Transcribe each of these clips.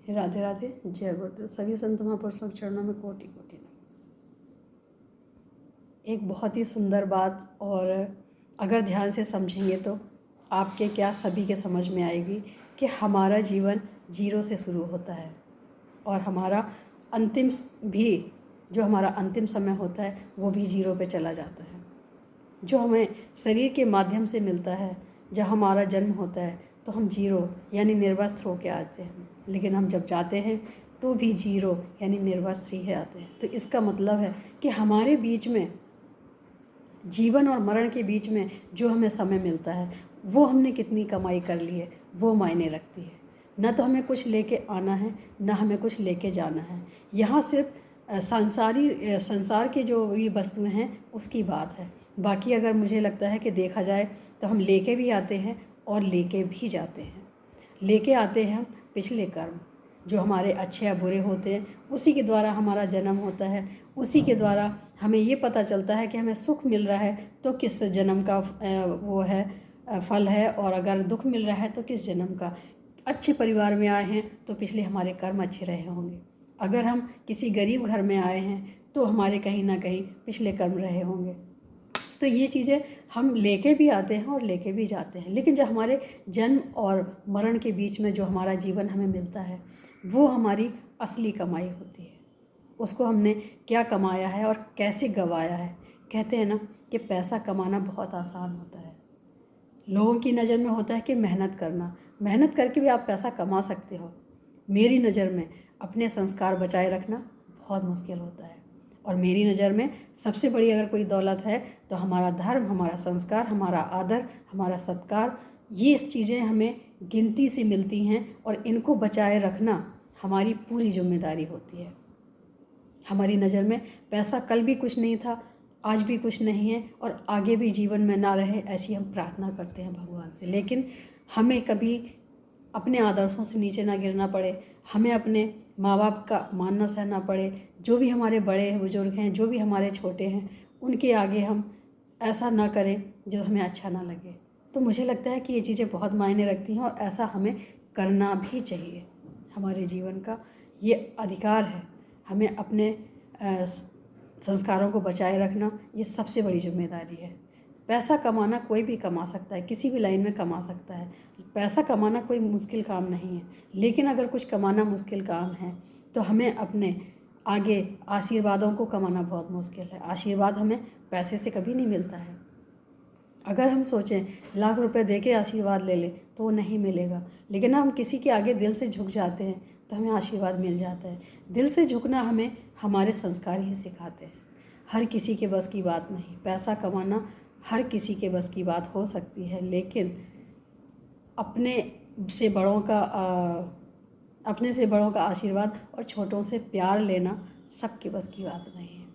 राधे राधे। जय गुरुदेव। सभी संत महापुरुषों के चरणों में कोटि कोटि नमन। एक बहुत ही सुंदर बात, और अगर ध्यान से समझेंगे तो आपके क्या सभी के समझ में आएगी कि हमारा जीवन जीरो से शुरू होता है और हमारा अंतिम भी, जो हमारा अंतिम समय होता है वो भी जीरो पे चला जाता है। जो हमें शरीर के माध्यम से मिलता है, जब हमारा जन्म होता है तो हम जीरो यानी निर्वस्त्र होकर आते हैं, लेकिन हम जब जाते हैं तो भी जीरो यानी निर्वस्त्र ही आते हैं। तो इसका मतलब है कि हमारे बीच में, जीवन और मरण के बीच में जो हमें समय मिलता है वो हमने कितनी कमाई कर ली है वो मायने रखती है। न तो हमें कुछ लेके आना है, न हमें कुछ लेके जाना है। यहाँ सिर्फ संसार के जो भी वस्तुएं हैं उसकी बात है। बाकी अगर मुझे लगता है कि देखा जाए तो हम लेके भी आते हैं और लेके भी जाते हैं। लेके आते हैं हम पिछले कर्म, जो हमारे अच्छे या बुरे होते हैं, उसी के द्वारा हमारा जन्म होता है। उसी के द्वारा हमें ये पता चलता है कि हमें सुख मिल रहा है तो किस जन्म का वो है फल है, और अगर दुख मिल रहा है तो किस जन्म का। अच्छे परिवार में आए हैं तो पिछले हमारे कर्म अच्छे रहे होंगे। अगर हम किसी गरीब घर में आए हैं तो हमारे कहीं ना कहीं पिछले कर्म रहे होंगे। तो ये चीज़ें हम लेके भी आते हैं और लेके भी जाते हैं। लेकिन जब हमारे जन्म और मरण के बीच में जो हमारा जीवन हमें मिलता है वो हमारी असली कमाई होती है। उसको हमने क्या कमाया है और कैसे गंवाया है। कहते हैं ना कि पैसा कमाना बहुत आसान होता है। लोगों की नज़र में होता है कि मेहनत करना, मेहनत करके भी आप पैसा कमा सकते हो। मेरी नज़र में अपने संस्कार बचाए रखना बहुत मुश्किल होता है। और मेरी नज़र में सबसे बड़ी अगर कोई दौलत है तो हमारा धर्म, हमारा संस्कार, हमारा आदर, हमारा सत्कार, ये चीज़ें हमें गिनती से मिलती हैं और इनको बचाए रखना हमारी पूरी जिम्मेदारी होती है। हमारी नज़र में पैसा कल भी कुछ नहीं था, आज भी कुछ नहीं है और आगे भी जीवन में ना रहे, ऐसी हम प्रार्थना करते हैं भगवान से। लेकिन हमें कभी अपने आदर्शों से नीचे ना गिरना पड़े, हमें अपने माँ बाप का मानना सहना पड़े, जो भी हमारे बड़े बुजुर्ग हैं, जो भी हमारे छोटे हैं, उनके आगे हम ऐसा ना करें जो हमें अच्छा ना लगे। तो मुझे लगता है कि ये चीज़ें बहुत मायने रखती हैं और ऐसा हमें करना भी चाहिए। हमारे जीवन का ये अधिकार है। हमें अपने संस्कारों को बचाए रखना ये सबसे बड़ी जिम्मेदारी है। पैसा कमाना कोई भी कमा सकता है, किसी भी लाइन में कमा सकता है। पैसा कमाना कोई मुश्किल काम नहीं है। लेकिन अगर कुछ कमाना मुश्किल काम है तो हमें अपने आगे आशीर्वादों को कमाना बहुत मुश्किल है। आशीर्वाद हमें पैसे से कभी नहीं मिलता है। अगर हम सोचें लाख रुपए दे के आशीर्वाद ले लें तो वो नहीं मिलेगा, लेकिन हम किसी के आगे दिल से झुक जाते हैं तो हमें आशीर्वाद मिल जाता है। दिल से झुकना हमें हमारे संस्कार ही सिखाते हैं। हर किसी के बस की बात नहीं। पैसा कमाना हर किसी के बस की बात हो सकती है, लेकिन अपने से बड़ों का आशीर्वाद और छोटों से प्यार लेना सबके बस की बात नहीं है।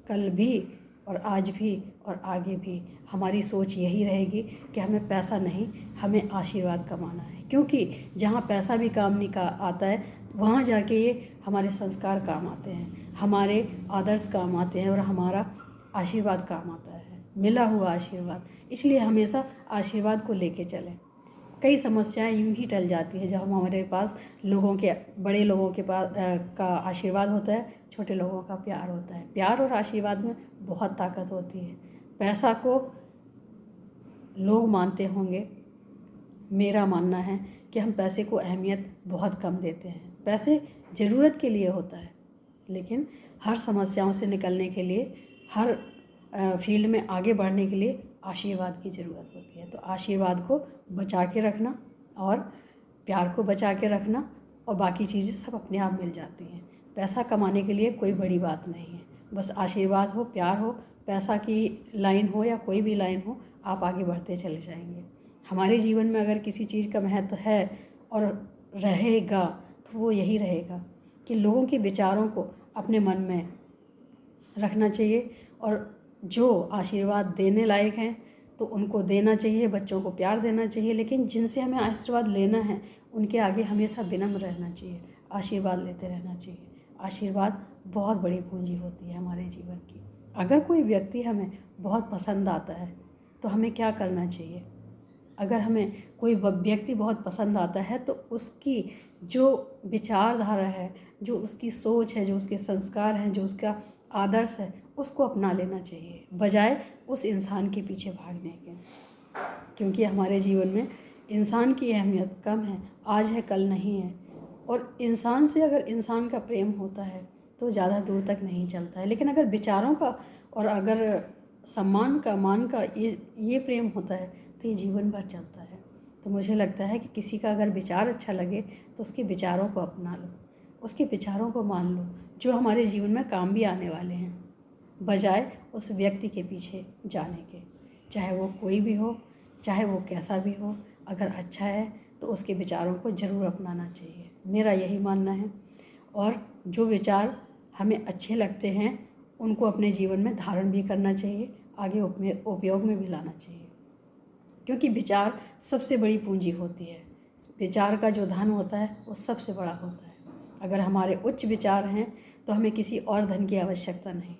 कल भी और आज भी और आगे भी हमारी सोच यही रहेगी कि हमें पैसा नहीं, हमें आशीर्वाद कमाना है। क्योंकि जहाँ पैसा भी काम नहीं का आता है, वहाँ जाके ये हमारे संस्कार काम आते हैं, हमारे आदर्श काम आते हैं और हमारा आशीर्वाद काम आता है, मिला हुआ आशीर्वाद। इसलिए हमेशा आशीर्वाद को लेके चलें। कई समस्याएं यूं ही टल जाती हैं जब हमारे पास बड़े लोगों के पास का आशीर्वाद होता है, छोटे लोगों का प्यार होता है। प्यार और आशीर्वाद में बहुत ताकत होती है। पैसा को लोग मानते होंगे, मेरा मानना है कि हम पैसे को अहमियत बहुत कम देते हैं। पैसे ज़रूरत के लिए होता है, लेकिन हर समस्याओं से निकलने के लिए, हर फील्ड में आगे बढ़ने के लिए आशीर्वाद की ज़रूरत होती है। तो आशीर्वाद को बचा के रखना और प्यार को बचा के रखना, और बाकी चीज़ें सब अपने आप मिल जाती हैं। पैसा कमाने के लिए कोई बड़ी बात नहीं है, बस आशीर्वाद हो, प्यार हो, पैसा की लाइन हो या कोई भी लाइन हो, आप आगे बढ़ते चले जाएंगे। हमारे जीवन में अगर किसी चीज़ का महत्व है और रहेगा तो वो यही रहेगा कि लोगों के विचारों को अपने मन में रखना चाहिए, और जो आशीर्वाद देने लायक हैं तो उनको देना चाहिए, बच्चों को प्यार देना चाहिए। लेकिन जिनसे हमें आशीर्वाद लेना है उनके आगे हमेशा विनम्र रहना चाहिए, आशीर्वाद लेते रहना चाहिए। आशीर्वाद बहुत बड़ी पूंजी होती है हमारे जीवन की। अगर कोई व्यक्ति हमें बहुत पसंद आता है तो हमें क्या करना चाहिए? अगर हमें कोई व्यक्ति बहुत पसंद आता है तो उसकी जो विचारधारा है, जो उसकी सोच है, जो उसके संस्कार हैं, जो उसका आदर्श है, उसको अपना लेना चाहिए बजाय उस इंसान के पीछे भागने के। क्योंकि हमारे जीवन में इंसान की अहमियत कम है, आज है कल नहीं है। और इंसान से अगर इंसान का प्रेम होता है तो ज़्यादा दूर तक नहीं चलता है, लेकिन अगर विचारों का और अगर सम्मान का, मान का ये प्रेम होता है तो ये जीवन भर चलता है। तो मुझे लगता है कि किसी का अगर विचार अच्छा लगे तो उसके विचारों को अपना लो, उसके विचारों को मान लो, जो हमारे जीवन में काम भी आने वाले हैं, बजाय उस व्यक्ति के पीछे जाने के। चाहे वो कोई भी हो, चाहे वो कैसा भी हो, अगर अच्छा है तो उसके विचारों को ज़रूर अपनाना चाहिए, मेरा यही मानना है। और जो विचार हमें अच्छे लगते हैं उनको अपने जीवन में धारण भी करना चाहिए, आगे उपयोग में भी लाना चाहिए। क्योंकि विचार सबसे बड़ी पूंजी होती है, विचार का जो धन होता है वो सबसे बड़ा होता है। अगर हमारे उच्च विचार हैं तो हमें किसी और धन की आवश्यकता नहीं।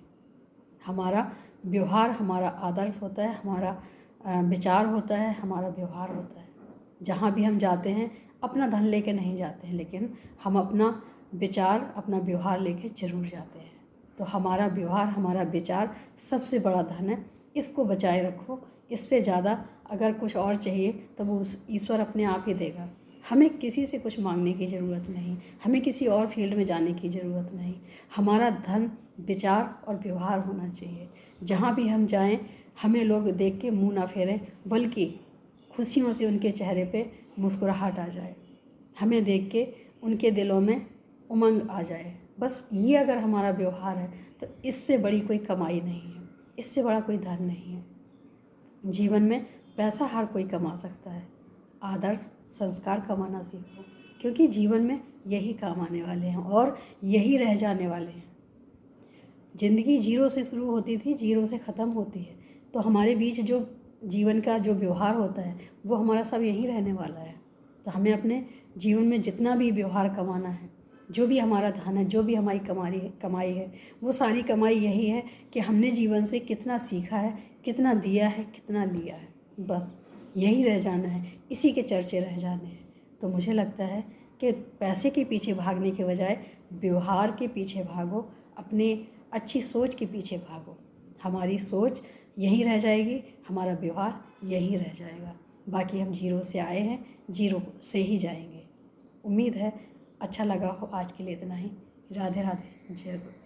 हमारा व्यवहार हमारा आदर्श होता है, हमारा विचार होता है, हमारा व्यवहार होता है। जहाँ भी हम जाते हैं अपना धन लेके नहीं जाते हैं, लेकिन हम अपना विचार, अपना व्यवहार लेके जरूर जाते हैं। तो हमारा व्यवहार, हमारा विचार सबसे बड़ा धन है, इसको बचाए रखो। इससे ज़्यादा अगर कुछ और चाहिए तो वो उस ईश्वर अपने आप ही देगा। हमें किसी से कुछ मांगने की ज़रूरत नहीं, हमें किसी और फील्ड में जाने की ज़रूरत नहीं। हमारा धन विचार और व्यवहार होना चाहिए। जहाँ भी हम जाएं हमें लोग देख के मुंह ना फेरें, बल्कि खुशियों से उनके चेहरे पे मुस्कुराहट आ जाए, हमें देख के उनके दिलों में उमंग आ जाए। बस ये अगर हमारा व्यवहार है तो इससे बड़ी कोई कमाई नहीं है, इससे बड़ा कोई धन नहीं है। जीवन में पैसा हर कोई कमा सकता है, आदर्श संस्कार कमाना सीखो, क्योंकि जीवन में यही काम आने वाले हैं और यही रह जाने वाले हैं। ज़िंदगी जीरो से शुरू होती थी, जीरो से ख़त्म होती है। तो हमारे बीच जो जीवन का जो व्यवहार होता है वो हमारा सब यहीं रहने वाला है। तो हमें अपने जीवन में जितना भी व्यवहार कमाना है, जो भी हमारा धन है, जो भी हमारी कमाई है, वो सारी कमाई यही है कि हमने जीवन से कितना सीखा है, कितना दिया है, कितना लिया है। बस यही रह जाना है, इसी के चर्चे रह जाने हैं। तो मुझे लगता है कि पैसे के पीछे भागने के बजाय व्यवहार के पीछे भागो, अपने अच्छी सोच के पीछे भागो। हमारी सोच यहीं रह जाएगी, हमारा व्यवहार यहीं रह जाएगा। बाकी हम जीरो से आए हैं, जीरो से ही जाएंगे। उम्मीद है अच्छा लगा हो। आज के लिए इतना ही। राधे राधे, जय गुरु।